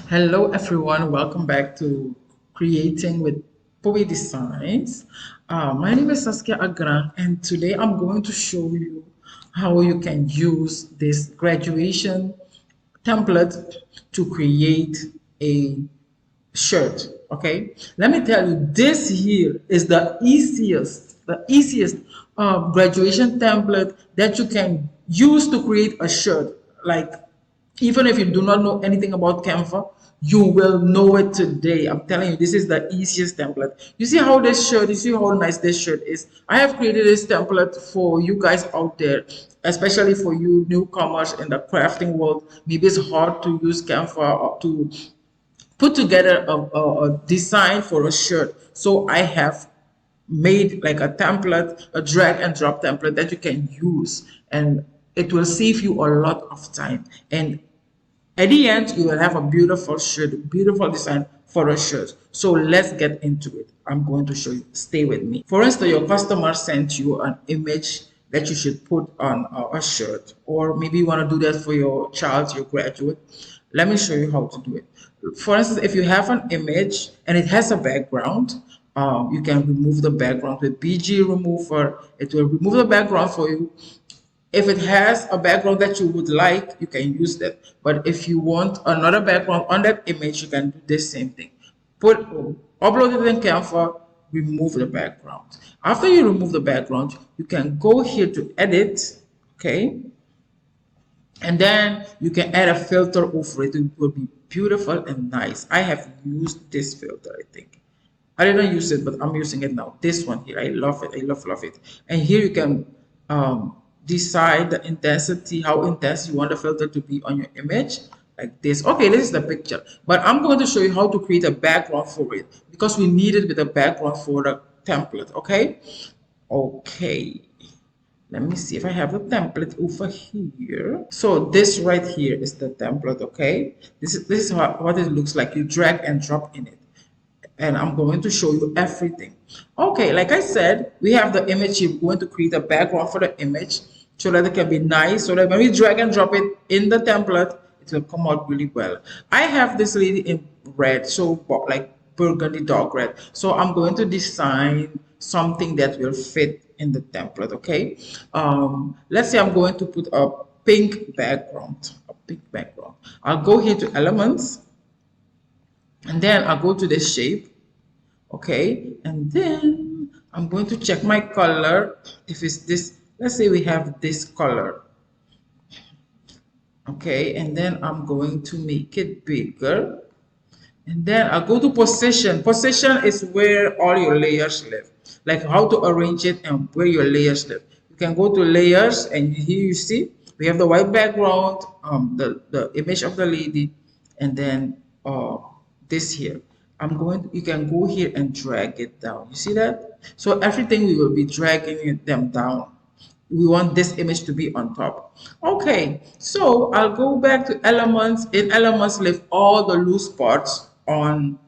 Hello, everyone. Welcome back to Creating with Poe Designs. My name is Saskia Agrang, and today I'm going to show you how you can use this graduation template to create a shirt. Okay, let me tell you, this here is the easiest graduation template that you can use to create a shirt. Like, even if you do not know anything about Canva, you will know it today. I'm telling you, this is the easiest template. You see how nice this shirt is. I have created this template for you guys out there, especially for you newcomers in the crafting world. Maybe it's hard to use Canva or to put together a design for a shirt. So I have made like a template, a drag and drop template that you can use, and it will save you a lot of time. And at the end, you will have a beautiful shirt, beautiful design for a shirt. So let's get into it. I'm going to show you. Stay with me. For instance, your customer sent you an image that you should put on a shirt, or maybe you want to do that for your child, your graduate. Let me show you how to do it. For instance, if you have an image and it has a background, you can remove the background with BG remover. It will remove the background for you. If it has a background that you would like, you can use that. But if you want another background on that image, you can do the same thing. Upload it in Canva, remove the background. After you remove the background, you can go here to edit, okay? And then you can add a filter over it. It will be beautiful and nice. I have used this filter, I think. I didn't use it, but I'm using it now. This one here, I love it. I love it. And here you can decide the intensity, how intense you want the filter to be on your image, like this. Okay, this is the picture. But I'm going to show you how to create a background for it because we need it with a background for the template, okay? Okay. Let me see if I have a template over here. So this right here is the template, okay? This is what it looks like. You drag and drop in it. And I'm going to show you everything. Okay, like I said, we have the image. You're going to create a background for the image so that it can be nice, so that when we drag and drop it in the template, it will come out really well. I have this lady in red, so like burgundy dog red. So I'm going to design something that will fit in the template, okay? Let's say I'm going to put a pink background, I'll go here to elements, and then I'll go to the shape, okay, and then I'm going to check my color. If it's this, let's say we have this color, okay, and then I'm going to make it bigger, and then I'll go to position. Position is where all your layers live, like how to arrange it and where your layers live. You can go to layers, and here you see we have the white background, the image of the lady, and then this here. You can go here and drag it down. You see that? So everything we will be dragging them down. We want this image to be on top. Okay, so I'll go back to elements. In elements, leave all the loose parts on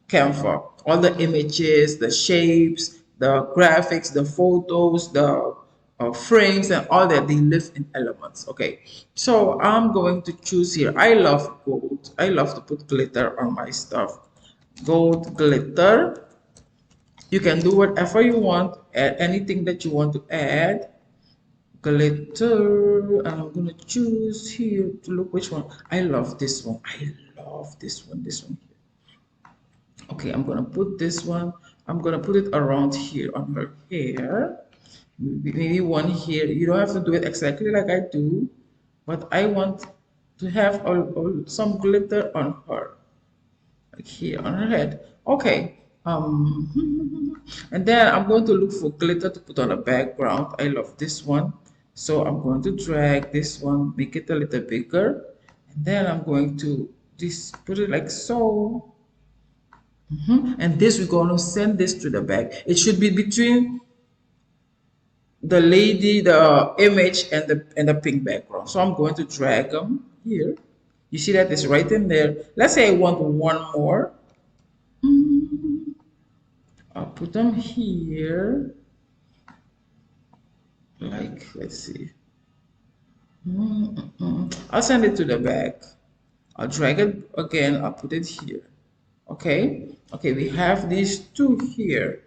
Canva. All the images, the shapes, the graphics, the photos, the frames, and all that, they live in elements. Okay, so I'm going to choose here. I love gold. I love to put glitter on my stuff. Gold glitter. You can do whatever you want, add anything that you want to add. Glitter, and I'm gonna choose here to look which one. I love this one. I love this one. This one here. Okay, I'm gonna put this one. I'm gonna put it around here on her hair. Maybe one here. You don't have to do it exactly like I do, but I want to have some glitter on her, like here on her head. Okay. And then I'm going to look for glitter to put on a background. I love this one. So I'm going to drag this one, make it a little bigger. And then I'm going to just put it like so. And this, we're going to send this to the back. It should be between the lady, the image, and the pink background. So I'm going to drag them here. You see that it's right in there. Let's say I want one more. I'll put them here. Like, let's see. I'll send it to the back. I'll drag it again, I'll put it here. Okay, okay, we have these two here.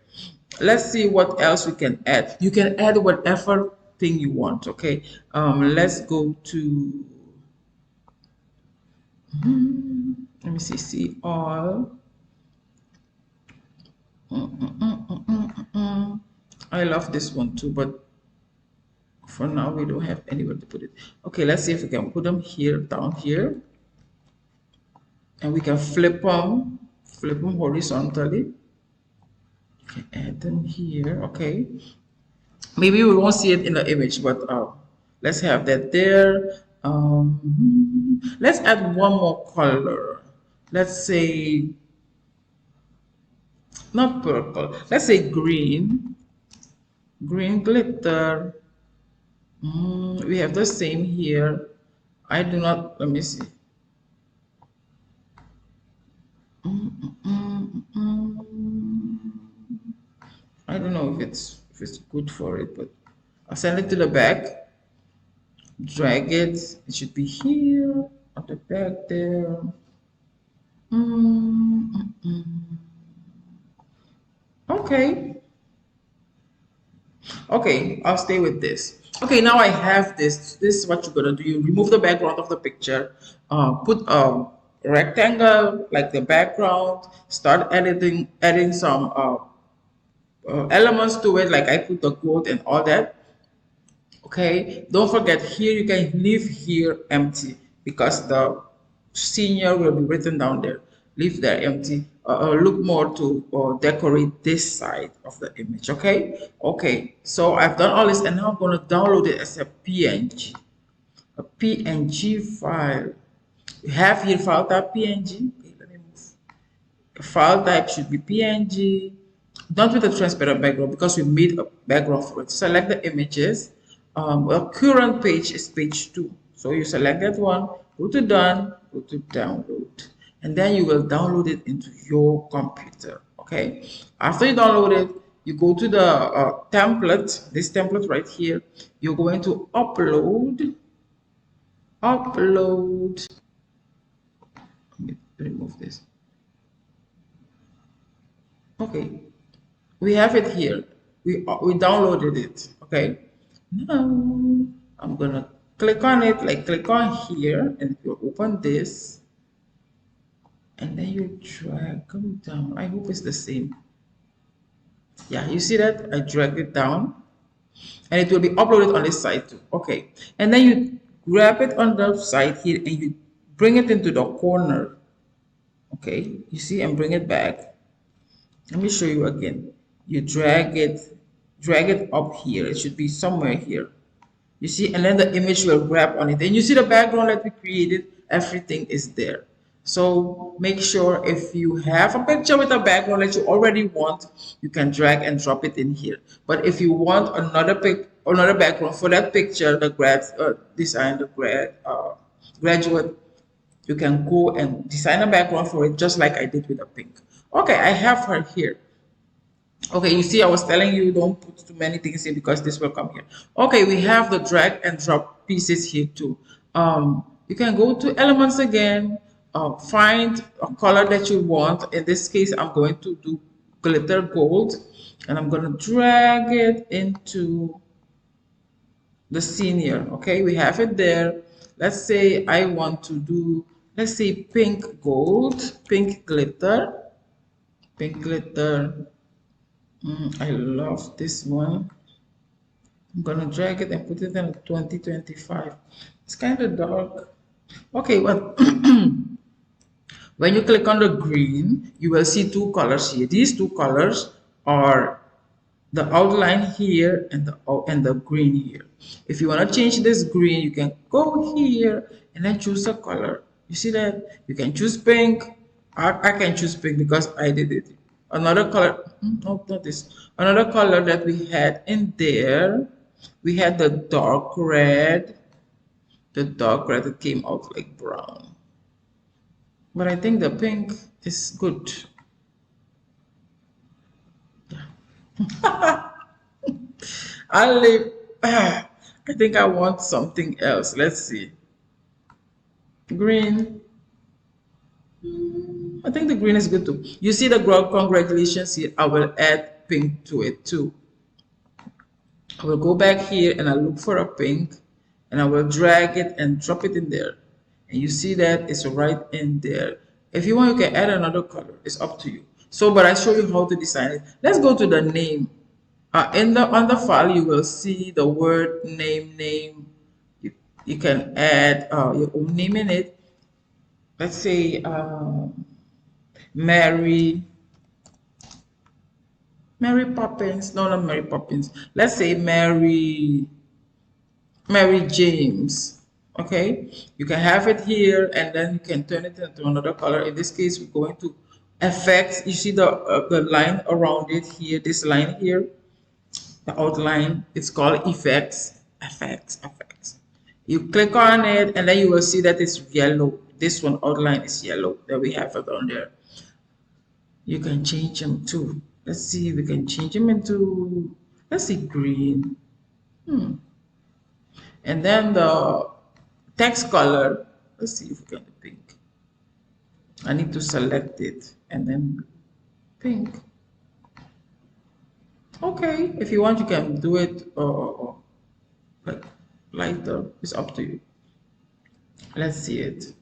Let's see what else we can add. You can add whatever thing you want. Okay, let's go to, let me see all. I love this one too, but for now we don't have anywhere to put it. Okay, let's see if we can put them here, down here, and we can flip them horizontally. Okay, add them here. Okay, maybe we won't see it in the image, but let's have that there. Let's add one more color. Let's say not purple. Let's say green. Green glitter. We have the same here. I do not. Let me see. I don't know if it's good for it, but I'll send it to the back. Drag it. It should be here at the back there. Okay. Okay, I'll stay with this. Okay, now I have this. This is what you're gonna do. You remove the background of the picture, put a rectangle like the background, start adding some elements to it, like I put the gold and all that. Okay, don't forget here you can leave here empty because the senior will be written down there. Leave there empty. Look more to decorate this side of the image. Okay, okay. So I've done all this, and now I'm going to download it as a PNG, file. You have here file type PNG. Okay, let me move. The file type should be PNG. Not with a transparent background because we made a background for it. Select the images. Well, current page is page 2. So you select that one, go to done, go to download, and then you will download it into your computer. Okay. After you download it, you go to the template, this template right here. You're going to upload. Let me remove this. Okay, we have it here. We downloaded it. Okay. Now I'm gonna click on it, like click on here, and you open this, and then you drag them down. I hope it's the same. Yeah, you see that? I dragged it down, and it will be uploaded on this side too. Okay, and then you grab it on the side here, and you bring it into the corner. Okay, you see, and bring it back. Let me show you again. You drag it up here. It should be somewhere here. You see, and then the image will grab on it. And you see the background that we created, everything is there. So make sure if you have a picture with a background that you already want, you can drag and drop it in here. But if you want another background for that picture, the graduate, you can go and design a background for it just like I did with the pink. Okay, I have her here. Okay, you see, I was telling you don't put too many things in because this will come here. Okay, we have the drag and drop pieces here too. You can go to elements again, find a color that you want. In this case, I'm going to do glitter gold, and I'm going to drag it into the senior. Okay, we have it there. Let's say I want to do, let's say pink gold, pink glitter. I love this one. I'm gonna drag it and put it in 2025. It's kind of dark. Okay, well, when you click on the green, you will see two colors here. These two colors are the outline here and the green here. If you want to change this green, you can go here and then choose a color. You see that? You can choose pink. I can choose pink because I did it. Another color, no, not this. Another color that we had in there, we had the dark red. The dark red, it came out like brown. But I think the pink is good. I'll leave. I think I want something else. Let's see. Green. I think the green is good too. You see the congratulations here. I will add pink to it too. I will go back here and I'll look for a pink and I will drag it and drop it in there. And you see that it's right in there. If you want, you can add another color. It's up to you. So, but I show you how to design it. Let's go to the name. In the on the file, you will see the word name. You can add your own name in it. Let's say Mary Poppins. No, not Mary Poppins. Let's say Mary James. Okay, you can have it here and then you can turn it into another color. In this case, we're going to effects. You see the line around it here, this line here, the outline. It's called effects. You click on it and then you will see that it's yellow. This one outline is yellow that we have it on there. You can change them too. Let's see if we can change them into, let's see, green. And then the text color, let's see if we can do pink. I need to select it and then pink. Okay, if you want, you can do it like lighter. It's up to you. Let's see it.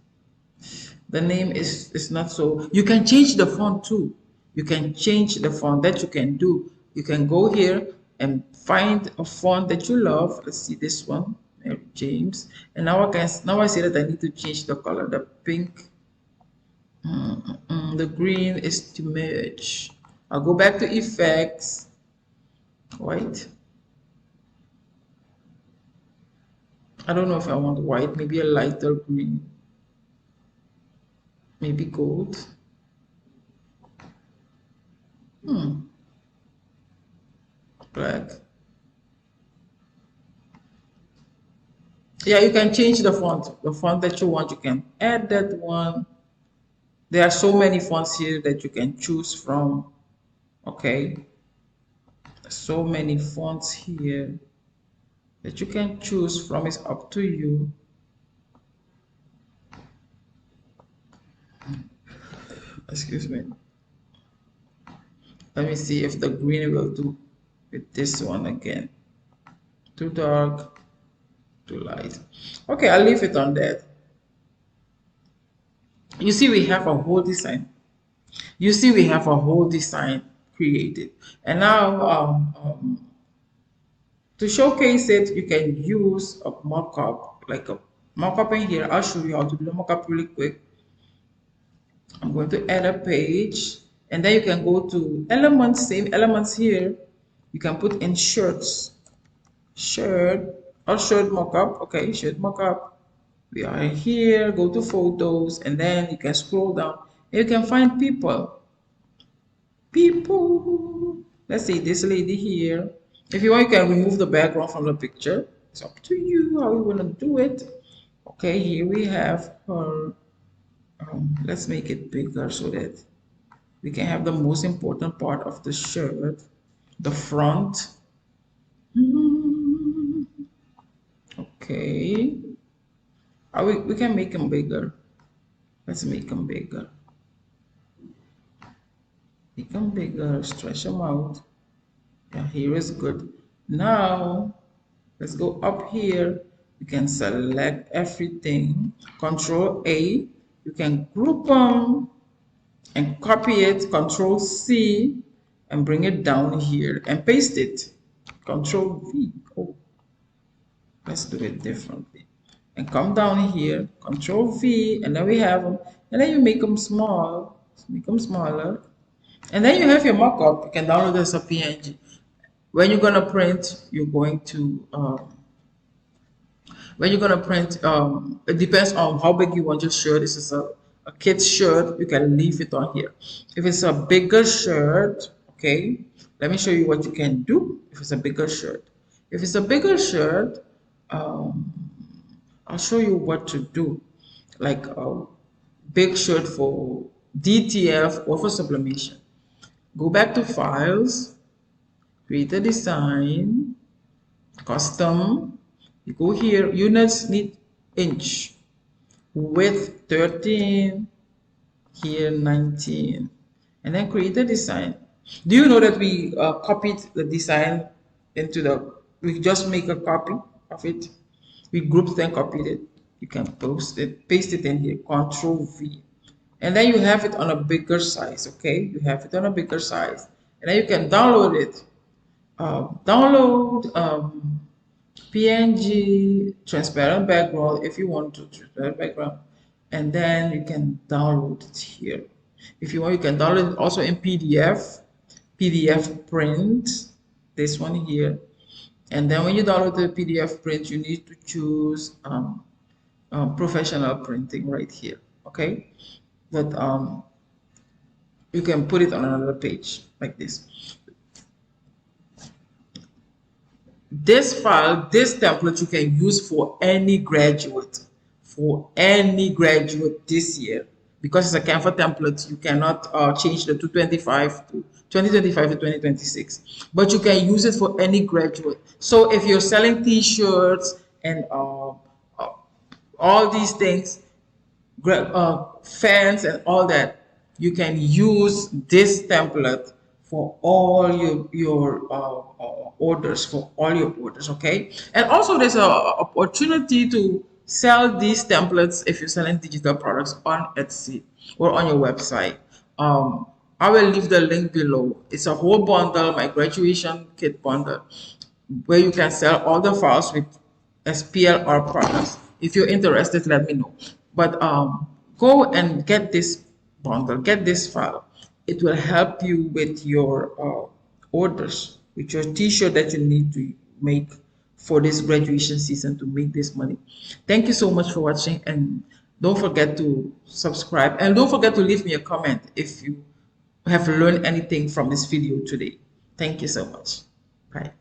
The name is not so. You can change the font too. You can change the font. That you can do. You can go here and find a font that you love. Let's see this one, Mary James. And now I see that I need to change the color. The pink, the green is too much. I'll go back to effects. White. I don't know if I want white. Maybe a lighter green. Maybe gold. Black. Yeah, you can change the font. The font that you want, you can add that one. There are so many fonts here that you can choose from. Okay. So many fonts here that you can choose from. It's up to you. Excuse me. Let me see if the green will do with this one again. Too dark, too light. Okay, I'll leave it on that. You see, we have a whole design. You see, we have a whole design created. And now, to showcase it, you can use a mockup, like a mockup in here. I'll show you how to do the mockup really quick. I'm going to add a page, and then you can go to elements, same elements here. You can put in shirts, shirt or shirt mockup. Okay, shirt mockup. We are here, go to photos, and then you can scroll down. And you can find people. Let's say this lady here. If you want, you can remove the background from the picture. It's up to you how you want to do it. Okay, here we have her. Let's make it bigger so that we can have the most important part of the shirt, the front. Okay. We can make them bigger. Let's make them bigger. Make them bigger, stretch them out. Yeah, here is good. Now, let's go up here. You can select everything. Control A. You can group them and copy it. Control C and bring it down here and paste it. Control V. Oh, let's do it differently. And come down here. Control V, and then we have them. And then you make them small. Make them smaller. And then you have your mockup. You can download this as a PNG. When you're gonna print, you're going to it depends on how big you want your shirt. This is a kid's shirt, you can leave it on here. If it's a bigger shirt, okay, let me show you what you can do if it's a bigger shirt. If it's a bigger shirt, I'll show you what to do. Like a big shirt for DTF or for sublimation. Go back to files, create a design, custom. You go here, units need inch, width 13, here 19, and then create a design. Do you know that we copied the design into the, we just make a copy of it. We grouped and copied it. You can post it, paste it in here, Control V. And then you have it on a bigger size, okay? You have it on a bigger size. And then you can download it. Download PNG, transparent background if you want to, transparent background. And then you can download it here. If you want, you can download it also in PDF, PDF print, this one here. And then when you download the PDF print, you need to choose professional printing right here, okay? But you can put it on another page like this. This file, this template, you can use for any graduate, this year, because it's a Canva template. You cannot change the 225 to 2025 to 2026, but you can use it for any graduate. So if you're selling T-shirts and all these things, fans and all that, you can use this template for all your orders, okay? And also there's an opportunity to sell these templates if you're selling digital products on Etsy or on your website. I will leave the link below. It's a whole bundle, my graduation kit bundle, where you can sell all the files with SPL products. If you're interested, let me know. But go and get this bundle, get this file. It will help you with your orders, with your T-shirt that you need to make for this graduation season to make this money. Thank you so much for watching, and don't forget to subscribe, and don't forget to leave me a comment if you have learned anything from this video today. Thank you so much. Bye.